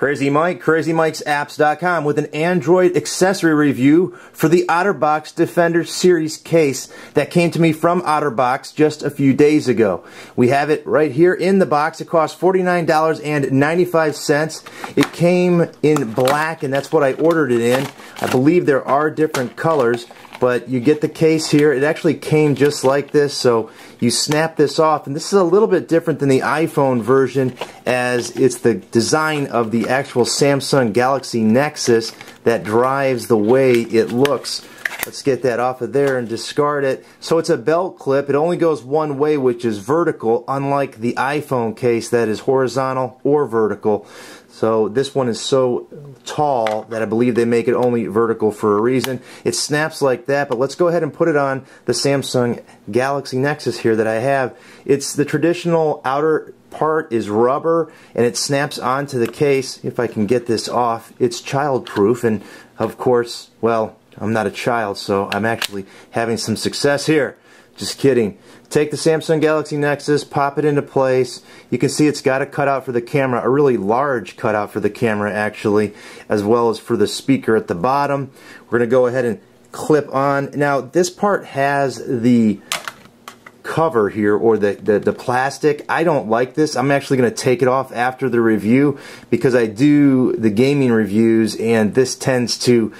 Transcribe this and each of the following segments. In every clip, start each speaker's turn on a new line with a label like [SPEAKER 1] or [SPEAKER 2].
[SPEAKER 1] Crazy Mike, CrazyMikesapps.com with an Android accessory review for the OtterBox Defender Series case that came to me from OtterBox just a few days ago. We have it right here in the box. It cost $49.95. It came in black, and that's what I ordered it in. I believe there are different colors, but you get the case here. It actually came just like this, so you snap this off, and this is a little bit different than the iPhone version, as it's the design of the actual Samsung Galaxy Nexus that drives the way it looks. Let's get that off of there and discard it. So it's a belt clip. It only goes one way, which is vertical, unlike the iPhone case that is horizontal or vertical. So this one is so tall that I believe they make it only vertical for a reason. It snaps like that, but let's go ahead and put it on the Samsung Galaxy Nexus here that I have. It's the traditional outer part is rubber, and it snaps onto the case. If I can get this off, it's child-proof, and of course, well, I'm not a child, so I'm actually having some success here. Just kidding. Take the Samsung Galaxy Nexus, pop it into place. You can see it's got a cutout for the camera, a really large cutout for the camera actually, as well as for the speaker at the bottom. We're going to go ahead and clip on. Now this part has the cover here, or the plastic. I don't like this. I'm actually going to take it off after the review because I do the gaming reviews, and this tends to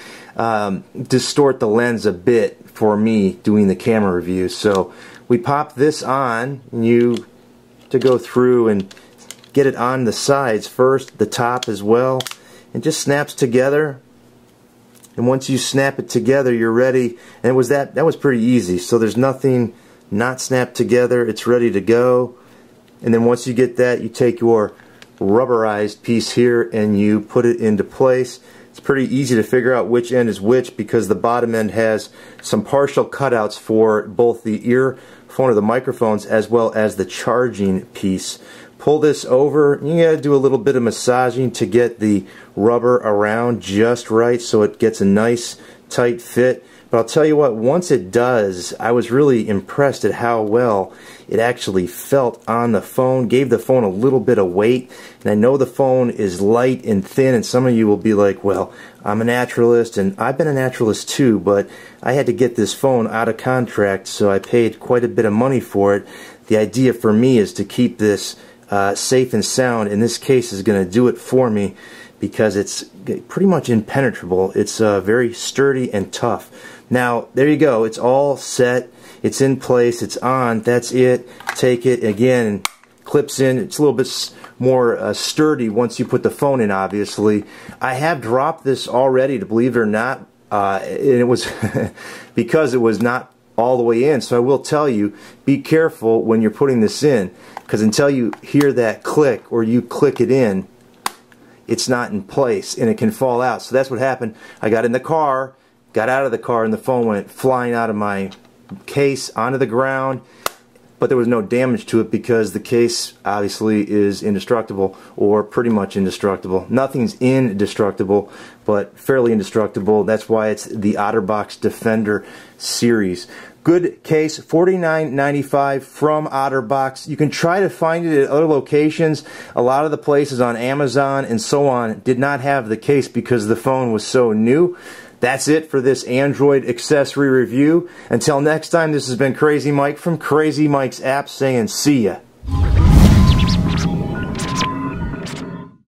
[SPEAKER 1] distort the lens a bit for me doing the camera review. So we pop this on, and you to go through and get it on the sides first, the top as well, and just snaps together. And once you snap it together, you're ready. And it was that was pretty easy. So there's nothing not snapped together. It's ready to go. And then once you get that, you take your rubberized piece here and you put it into place. It's pretty easy to figure out which end is which because the bottom end has some partial cutouts for both the earphone or the microphones as well as the charging piece. Pull this over. You gotta do a little bit of massaging to get the rubber around just right so it gets a nice tight fit. But I'll tell you what, once it does, I was really impressed at how well it actually felt on the phone. Gave the phone a little bit of weight, and I know the phone is light and thin, and some of you will be like, well, I'm a naturalist, and I've been a naturalist too, but I had to get this phone out of contract, so I paid quite a bit of money for it. The idea for me is to keep this safe and sound, and this case is going to do it for me because it's pretty much impenetrable. It's very sturdy and tough. Now, there you go. It's all set. It's in place. It's on. That's it. Take it again. Clips in. It's a little bit more sturdy once you put the phone in, obviously. I have dropped this already, to believe it or not, and it was because it was not all the way in. So I will tell you, be careful when you're putting this in, because until you hear that click or you click it in, it's not in place and it can fall out. So that's what happened. I got in the car, got out of the car, and the phone went flying out of my case onto the ground, but there was no damage to it because the case obviously is indestructible, or pretty much indestructible. Nothing's indestructible, but fairly indestructible. That's why it's the OtterBox Defender series. Good case, $49.95 from OtterBox. You can try to find it at other locations. A lot of the places on Amazon and so on did not have the case because the phone was so new. That's it for this Android accessory review. Until next time, this has been Crazy Mike from Crazy Mike's Apps saying see ya.